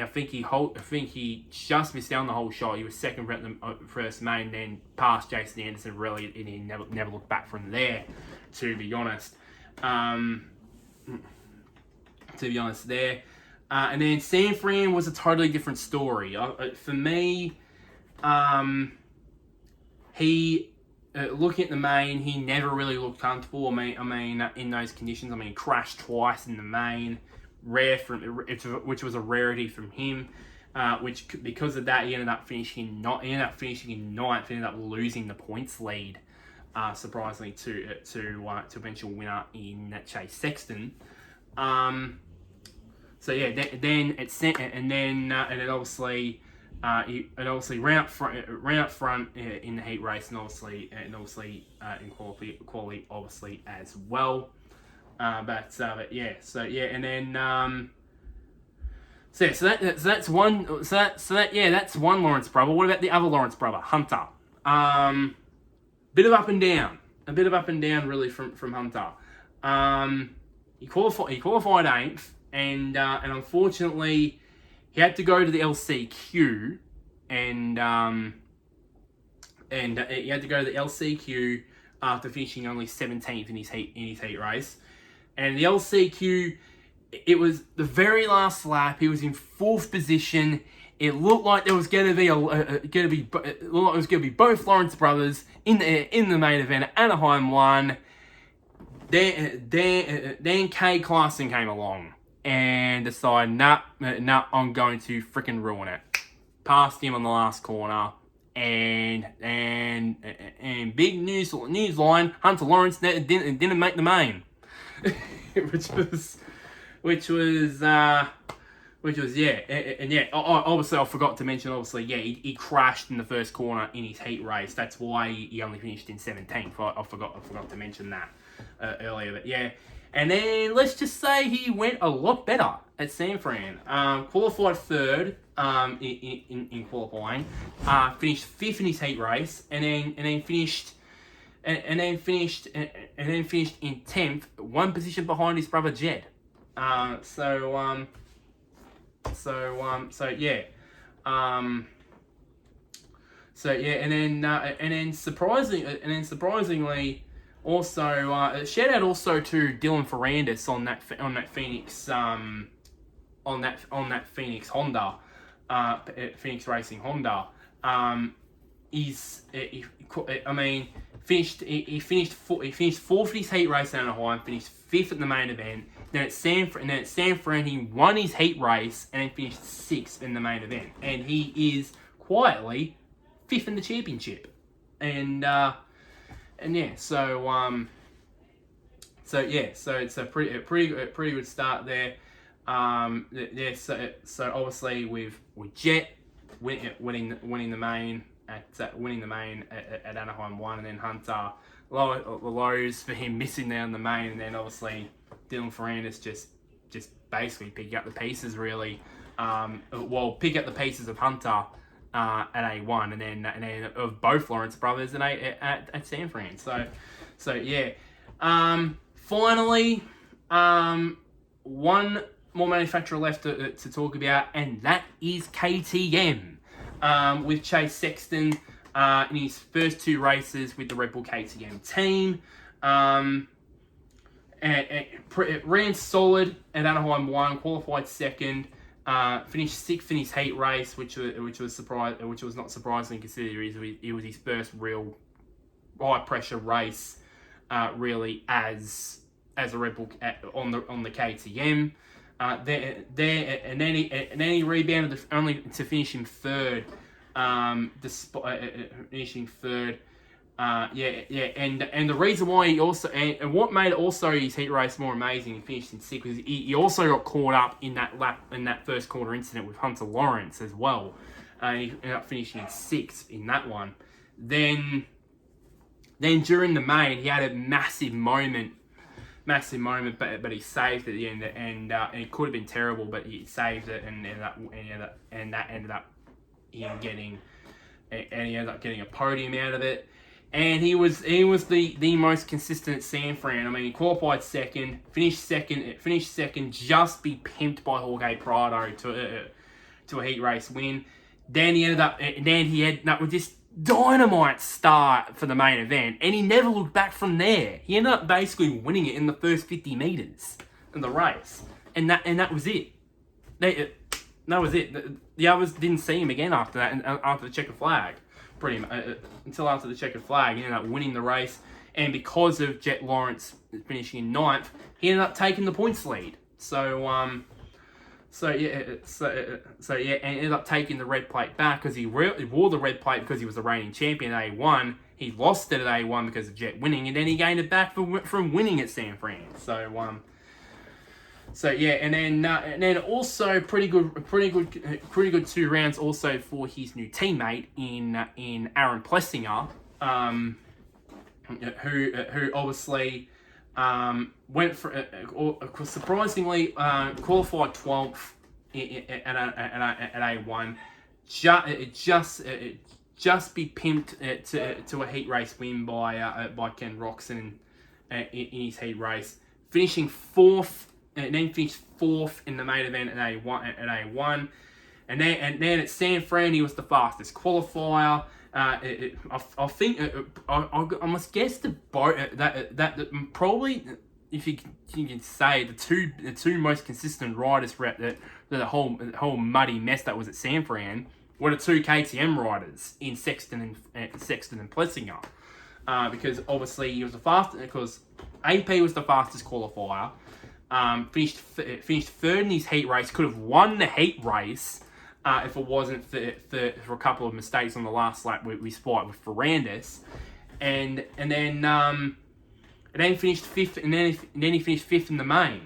think he just missed out on the whole shot. He was second at the first main, then passed Jason Anderson. Really, and he never looked back from there. To be honest, there. And then San Fran was a totally different story. For me, he looking at the main, he never really looked comfortable. I mean, in those conditions, crashed twice in the main. rare which was a rarity from him. Which because of that he ended up finishing in ninth. Ended up losing the points lead, surprisingly to eventual winner in Chase Sexton. So yeah, then obviously ran up front in the heat race, and obviously in quality obviously as well. But yeah, so yeah, and then that's one Lawrence brother. What about the other Lawrence brother, Hunter? Bit of up and down really from Hunter. He qualified 8th, and unfortunately he had to go to the LCQ, and he had to go to the LCQ after finishing only 17th in his heat race. And the LCQ, it was the very last lap. He was in 4th position. It looked like there was going to be both Lawrence brothers in the main event. Anaheim I. Then Kay Clarkson came along and decided, nah, I'm going to freaking ruin it. Passed him on the last corner, and big news line: Hunter Lawrence didn't make the main, which was yeah, and yeah. Obviously, I forgot to mention. Obviously, yeah, he crashed in the first corner in his heat race. That's why he only finished in 17th. I forgot to mention that earlier. But yeah, and then let's just say he went a lot better at San Fran. Qualified 3rd in qualifying. Finished 5th in his heat race, and then finished in 10th, 1 position behind his brother Jed. So yeah. And then surprisingly, also shout out also to Dylan Ferrandis on that Phoenix Phoenix Honda, Phoenix Racing Honda. He finished 4th in his heat race at Anaheim, finished 5th at the main event. Then at San Fran, he won his heat race and then finished 6th in the main event. And he is quietly 5th in the championship. And yeah, so it's a pretty good start there. So obviously with Jet winning the main at Anaheim 1, and then Hunter lows for him missing there on the main, and then obviously Dylan Ferrandis just basically pick up the pieces really. Pick up the pieces of Hunter at A1, and then of both Lawrence brothers at San Fran. So yeah. Finally, one more manufacturer left to talk about, and that is KTM. With Chase Sexton in his first 2 races with the Red Bull KTM team. It ran solid at Anaheim 1, qualified 2nd, finished 6th in his heat race, which was not surprising considering it was his first real high pressure race, really as a Red Bull on the KTM. Then he rebounded only to finish in 3rd, despite finishing 3rd. And the reason why he also and what made also his heat race more amazing, he finished in 6th, was he also got caught up in that first corner incident with Hunter Lawrence as well. He ended up finishing in 6th in that one. Then during the main, he had a massive moment, but he saved it at the end, and it could have been terrible, but he saved it, and that ended up him getting a podium out of it. And he was the most consistent at San Fran. I mean, he qualified 2nd, finished second, just be pimped by Jorge Prado to a heat race win. Then he had with this dynamite start for the main event, and he never looked back from there. He ended up basically winning it in the first 50 meters in the race, and that was it. That was it. The others didn't see him again after that, and after the checkered flag, pretty much until after the checkered flag, he ended up winning the race. And because of Jet Lawrence finishing in 9th, he ended up taking the points lead. So So yeah, and ended up taking the red plate back because he wore the red plate because he was the reigning champion at A1. He lost it at A1 because of Jet winning, and then he gained it back from winning at San Fran. So yeah, and then also pretty good 2 rounds also for his new teammate in Aaron Plessinger, who obviously went for surprisingly qualified 12th at A1, just be pimped to a heat race win by Ken Roxon in his heat race, finishing 4th. And then finished 4th in the main event at A1, and then at San Fran he was the fastest qualifier. I think I must guess that probably, if you can say, the two most consistent riders throughout the whole muddy mess that was at San Fran were the 2 KTM riders in Sexton and Plessinger, because obviously he was the fastest, because AP was the fastest qualifier. Finished 3rd in his heat race. Could have won the heat race if it wasn't for a couple of mistakes on the last lap we spotted with Ferrandis, and then finished 5th, and then he finished 5th in the main.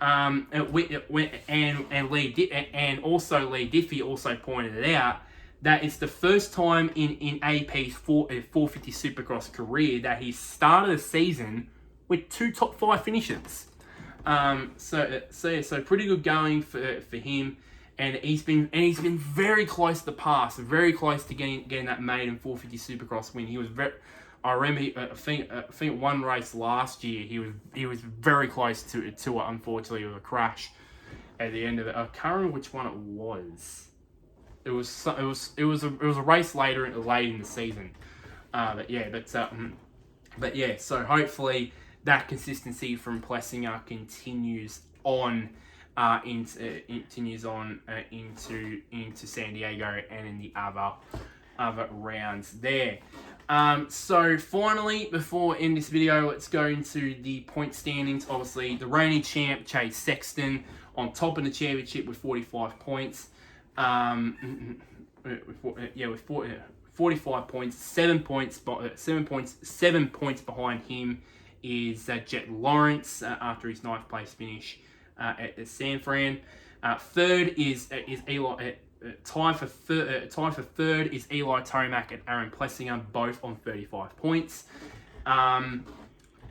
And Lee Diffie also pointed it out that it's the first time in AP's 450 Supercross career that he started a season with 2 top 5 finishes. So pretty good going for him, and he's been very close to the pass, very close to getting that maiden 450 Supercross win. He was I remember, I think one race last year he was very close to it, unfortunately, with a crash at the end of it. I can't remember which one it was. It was a race later in the season. But yeah, so hopefully that consistency from Plessinger continues on into San Diego and in the other rounds there. So finally, before I end this video, let's go into the point standings. Obviously, the reigning champ Chase Sexton on top of the championship with 45 points. With 45 points, 7 points behind him is Jet Lawrence after his 9th place finish at San Fran. Third is Eli. Tied for third is Eli Tomac and Aaron Plessinger, both on 35 points. Dylan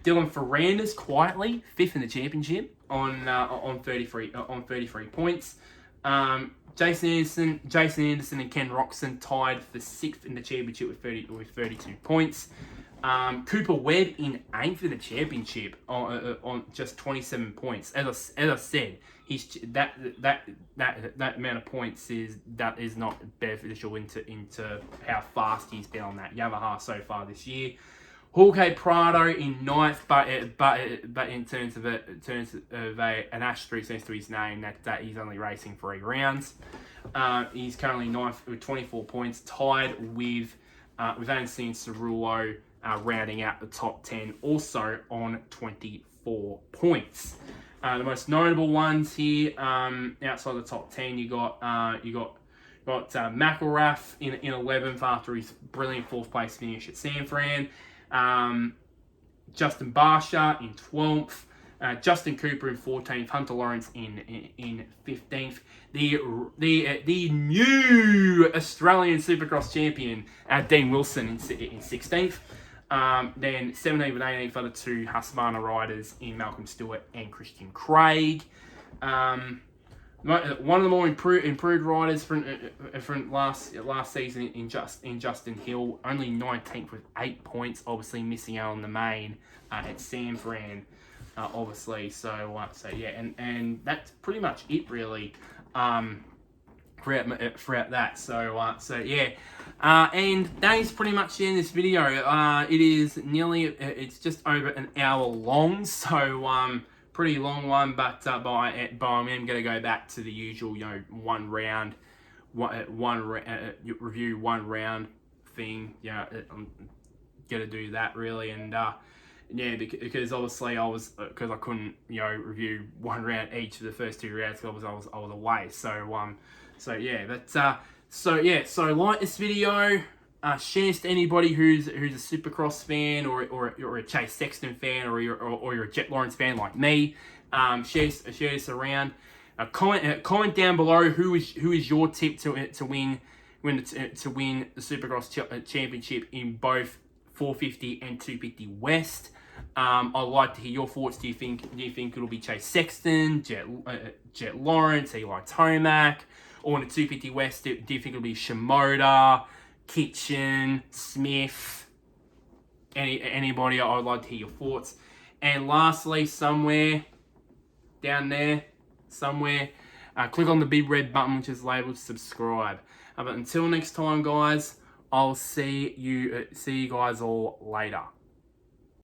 Ferrandis quietly 5th in the championship on 33 points. Jason Anderson and Ken Roxon tied for 6th in the championship with 32 points. Cooper Webb in 8th in the championship on just 27 points. As I said, that amount of points is not beneficial into how fast he's been on that Yamaha so far this year. Jorge Prado in 9th, but in terms of an asterisk next to his name, that he's only racing 3 rounds. He's currently 9th with 24 points, tied with Anthony Cerullo, rounding out the top 10, also on 24 points. The most notable ones here, outside the top 10, you got McElrath in 11th after his brilliant 4th place finish at San Fran. Justin Barsha in 12th. Justin Cooper in 14th. Hunter Lawrence in 15th. The new Australian Supercross champion, Dean Wilson in 16th. Then 17th and 18th are the 2 Husqvarna riders in Malcolm Stewart and Christian Craig. One of the more improved riders from last season in Justin Hill, only 19th with 8 points, obviously missing out on the main at San Fran, obviously. So yeah, and that's pretty much it really. Throughout that, so yeah, and that is pretty much the end of this video. It is it's just over an hour long, so pretty long one, but I'm going to go back to the usual, review one round thing. I'm going to do that really, and Yeah, because obviously because I couldn't review one round each for the first 2 rounds because I was away. So yeah, so like this video. Share this to anybody who's a Supercross fan or a Chase Sexton fan or you're a Jet Lawrence fan like me. Share this around. Comment down below who is your tip to win the Supercross championship in both 450 and 250 West. I'd like to hear your thoughts. Do you think it'll be Chase Sexton, Jet Lawrence, Eli Tomac, or in the 250 West? Do you think it'll be Shimoda, Kitchen, Smith, anybody? I'd like to hear your thoughts. And lastly, somewhere down there, click on the big red button which is labeled subscribe. But until next time, guys, I'll see you guys all later.